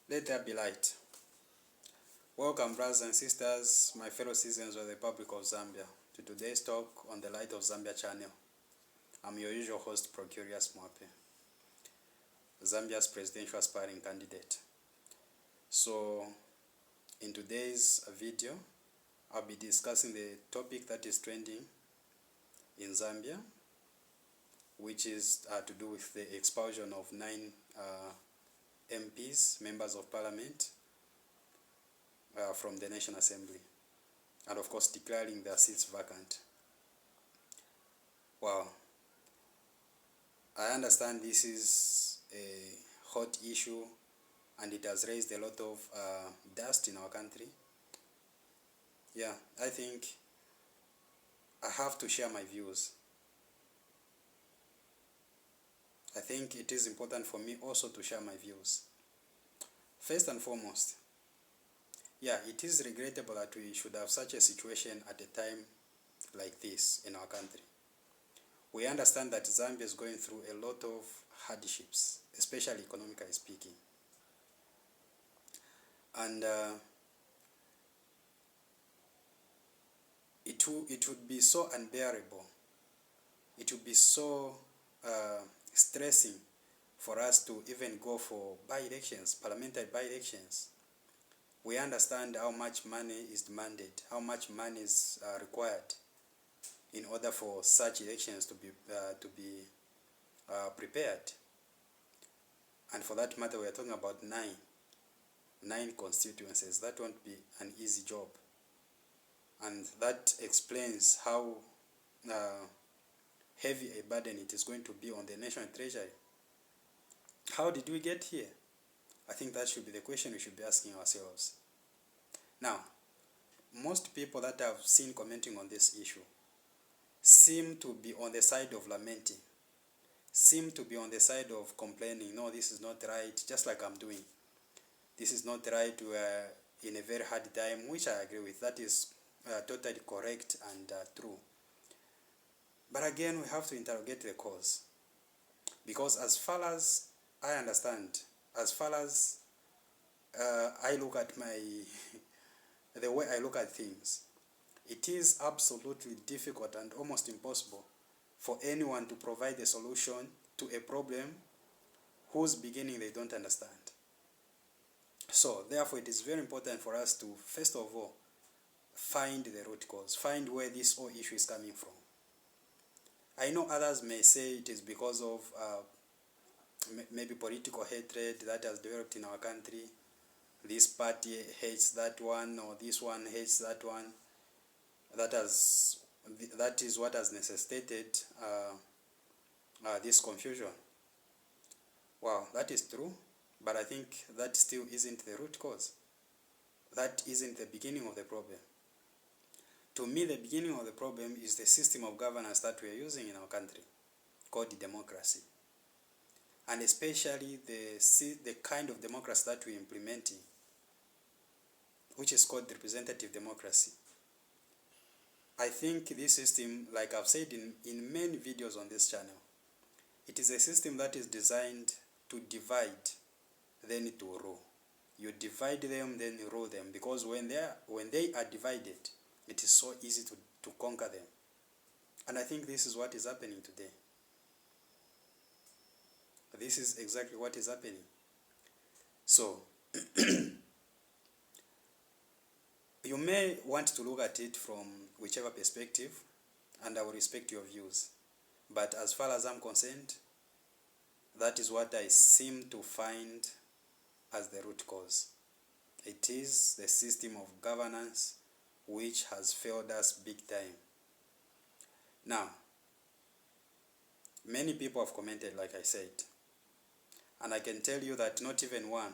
Let there be light. Welcome, brothers and sisters, my fellow citizens of the Republic of Zambia, to today's talk on the Light of Zambia channel. I'm your usual host, Procurious Mwape, Zambia's presidential aspiring candidate. So, in today's video, I'll be discussing the topic that is trending in Zambia, which is to do with the expulsion of 9 MPs, members of parliament, from the National Assembly, and of course declaring their seats vacant. Wow, I understand this is a hot issue and it has raised a lot of dust in our country. Yeah, I think I have to share my views. I think it is important for me also to share my views. First and foremost, yeah, it is regrettable that we should have such a situation at a time like this in our country. We understand that Zambia is going through a lot of hardships, especially economically speaking. And it would be so unbearable, it would be so stressing for us to even go for by-elections, parliamentary by-elections. We understand how much money is demanded, how much money is required in order for such elections to be prepared. And for that matter, we are talking about nine constituencies. That won't be an easy job. And that explains how heavy a burden it is going to be on the national treasury. How did we get here? I think that should be the question we should be asking ourselves. Now, most people that I've seen commenting on this issue seem to be on the side of lamenting, seem to be on the side of complaining, no, this is not right, just like I'm doing. This is not right, we're in a very hard time, which I agree with. That is totally correct and true. But again, we have to interrogate the cause. Because as far as I understand, as far as I look at the way I look at things, it is absolutely difficult and almost impossible for anyone to provide a solution to a problem whose beginning they don't understand. So, therefore, it is very important for us to, first of all, find the root cause, find where this whole issue is coming from. I know others may say it is because of maybe political hatred that has developed in our country. This party hates that one, or this one hates that one. That is what has necessitated this confusion. Wow, that is true, but I think that still isn't the root cause. That isn't the beginning of the problem. To me, the beginning of the problem is the system of governance that we are using in our country, called democracy. And especially the kind of democracy that we are implementing, which is called representative democracy. I think this system, like I've said in many videos on this channel, it is a system that is designed to divide, then to rule. You divide them, then you rule them, because when they are divided, it is so easy to conquer them. And I think this is what is happening today. This is exactly what is happening. So, you may want to look at it from whichever perspective, and I will respect your views. But as far as I'm concerned, that is what I seem to find as the root cause. It is the system of governance which has failed us big time. Now, many people have commented, like I said, and I can tell you that not even one.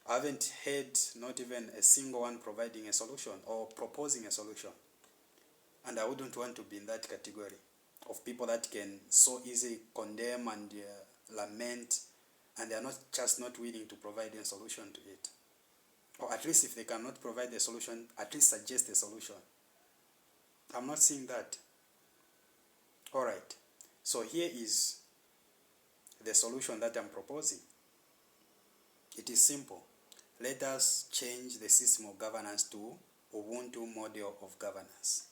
I haven't heard not even a single one providing a solution or proposing a solution. And I wouldn't want to be in that category of people that can so easily condemn and lament, and they are not willing to provide a solution to it. Or at least if they cannot provide a solution, at least suggest a solution. I'm not seeing that. Alright, so here is the solution that I'm proposing. It It is simple. Let us change the system of governance to Ubuntu model of governance.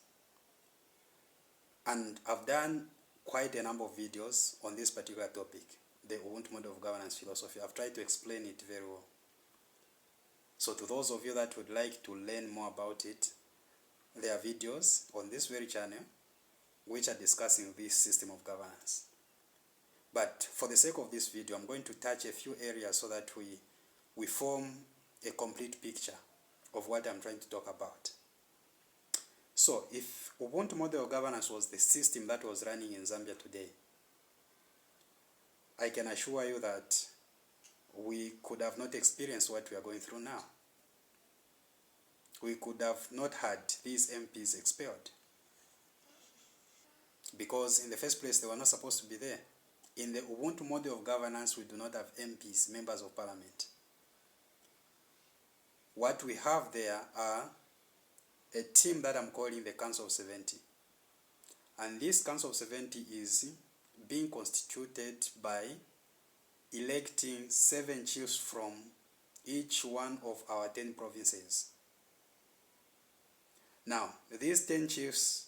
And I've done quite a number of videos on this particular topic, the Ubuntu model of governance philosophy. I've tried to explain it very well. So to those of you that would like to learn more about it, there are videos on this very channel which are discussing this system of governance. But for the sake of this video, I'm going to touch a few areas so that we form a complete picture of what I'm trying to talk about. So if Ubuntu model of governance was the system that was running in Zambia today, I can assure you that we could have not experienced what we are going through now. We could have not had these MPs expelled, because in the first place they were not supposed to be there. In the Ubuntu model of governance, we do not have MPs, members of parliament. What we have there are a team that I'm calling the Council of 70. And this Council of 70 is being constituted by electing 7 chiefs from each one of our 10 provinces. Now, these 10 chiefs,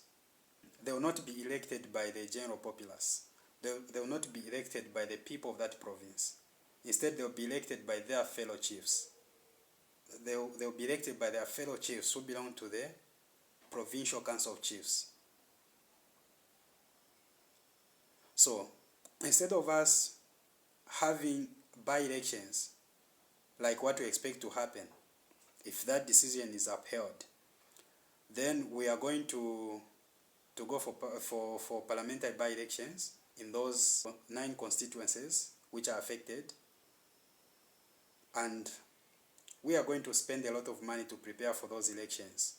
they will not be elected by the general populace. They will not be elected by the people of that province. Instead, they will be elected by their fellow chiefs. They will be elected by their fellow chiefs who belong to the Provincial Council of Chiefs. So, instead of us having by-elections, like what we expect to happen, if that decision is upheld, then we are going to go for parliamentary by-elections in those 9 constituencies which are affected, and we are going to spend a lot of money to prepare for those elections,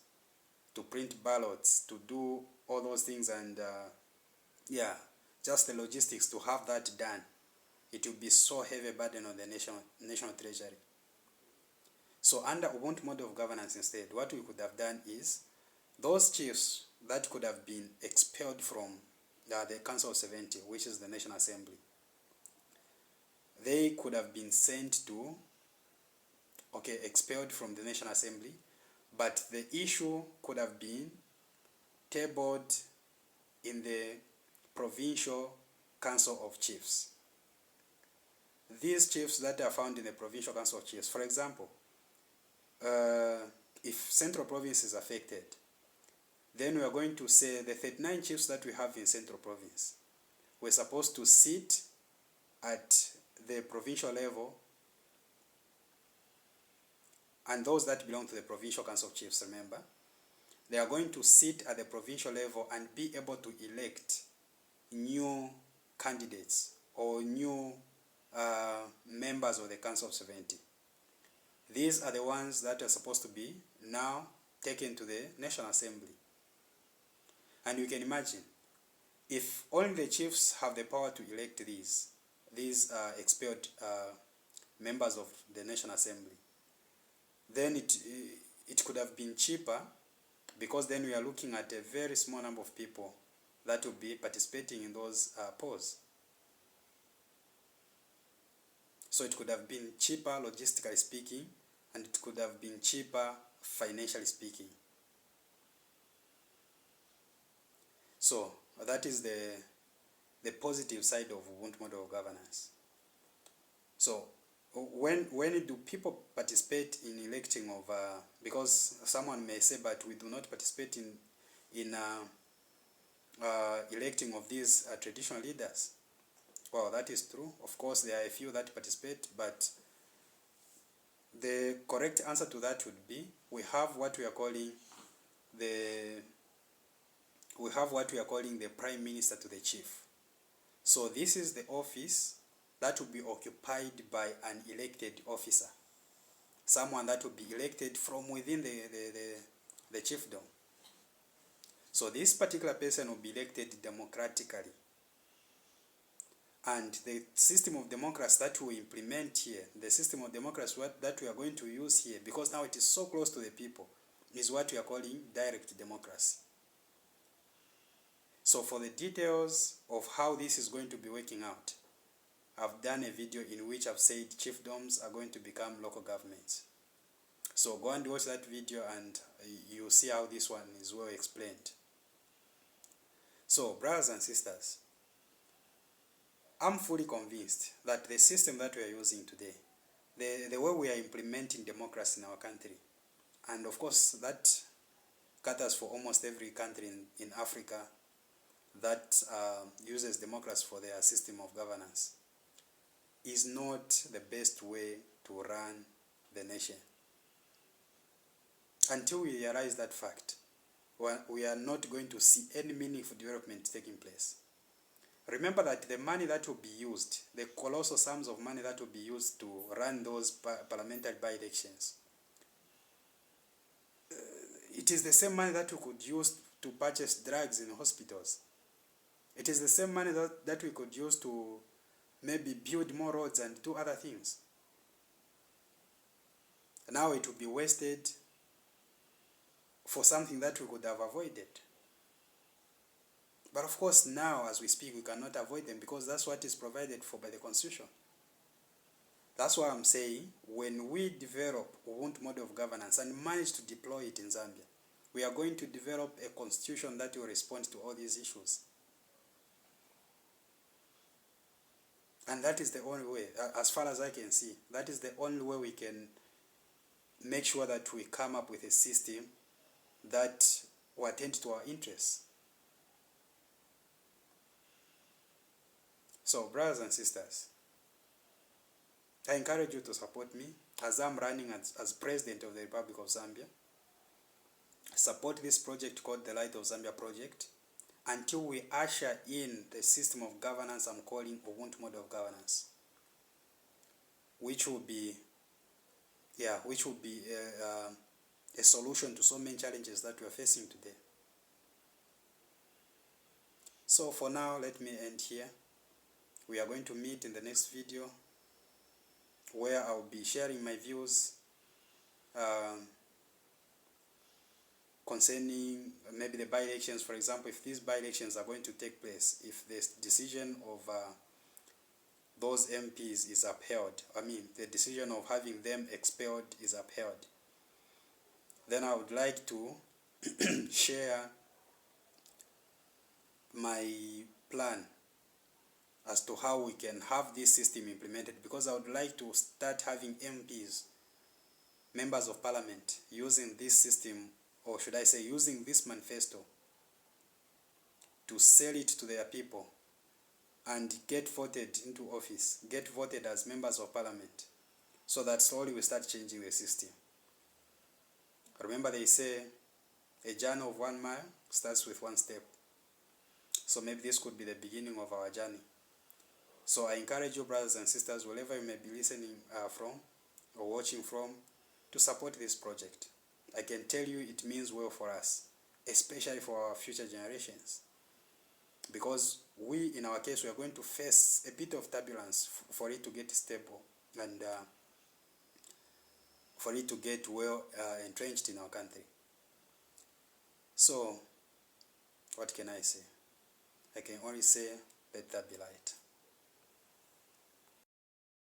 to print ballots, to do all those things, and just the logistics to have that done. It will be so heavy burden on the national treasury. So under Ubuntu model of governance instead, what we could have done is those chiefs that could have been expelled from the Council of 70, which is the National Assembly, they could have been sent to, expelled from the National Assembly, but the issue could have been tabled in the Provincial Council of Chiefs. These chiefs that are found in the Provincial Council of Chiefs, for example, if Central Province is affected, then we are going to say the 39 chiefs that we have in Central Province, we're supposed to sit at the provincial level, and those that belong to the Provincial Council of Chiefs, remember, they are going to sit at the provincial level and be able to elect new candidates or new members of the Council of 70. These are the ones that are supposed to be now taken to the National Assembly. And you can imagine, if only the chiefs have the power to elect these expelled members of the National Assembly, then it could have been cheaper, because then we are looking at a very small number of people that will be participating in those polls. So it could have been cheaper logistically speaking, and it could have been cheaper financially speaking. So that is the positive side of Ubuntu model of governance. So when do people participate in electing of, because someone may say, but we do not participate in electing of these traditional leaders. Well, that is true. Of course, there are a few that participate, but the correct answer to that would be we have what we are calling the Prime Minister to the Chief. So this is the office that will be occupied by an elected officer, someone that will be elected from within the chiefdom. So this particular person will be elected democratically. And the system of democracy that we implement here, the system of democracy that we are going to use here, because now it is so close to the people, is what we are calling direct democracy. So for the details of how this is going to be working out, I've done a video in which I've said chiefdoms are going to become local governments. So go and watch that video and you'll see how this one is well explained. So, brothers and sisters, I'm fully convinced that the system that we are using today, the way we are implementing democracy in our country, and of course that caters for almost every country in Africa that uses democracy for their system of governance, is not the best way to run the nation. Until we realize that fact, we are not going to see any meaningful development taking place. Remember that the money that will be used, the colossal sums of money that will be used to run those parliamentary by-elections, it is the same money that we could use to purchase drugs in hospitals. It is the same money that we could use to maybe build more roads and do other things. Now it will be wasted for something that we could have avoided. But of course now as we speak we cannot avoid them because that's what is provided for by the Constitution. That's why I'm saying when we develop Ubuntu model of governance and manage to deploy it in Zambia, we are going to develop a constitution that will respond to all these issues. And that is the only way, as far as I can see, that is the only way we can make sure that we come up with a system that will attend to our interests. So, brothers and sisters, I encourage you to support me as I'm running as President of the Republic of Zambia. Support this project called the Light of Zambia project until we usher in the system of governance I'm calling Ubuntu model of governance, which will be a solution to so many challenges that we are facing today. So for now, let me end here. We are going to meet in the next video where I'll be sharing my views concerning maybe the by-elections. For example, if these by-elections are going to take place, if the decision of those MPs is upheld, the decision of having them expelled is upheld, then I would like to share my plan as to how we can have this system implemented, because I would like to start having MPs, members of parliament, using this system, or should I say using this manifesto to sell it to their people and get voted into office, get voted as members of parliament, so that slowly we start changing the system. Remember they say a journey of 1 mile starts with 1 step. So maybe this could be the beginning of our journey. So I encourage you, brothers and sisters, wherever you may be listening from or watching from, to support this project. I can tell you it means well for us, especially for our future generations. Because we, in our case, we are going to face a bit of turbulence for it to get stable and for it to get well entrenched in our country. So, what can I say? I can only say, let there be light.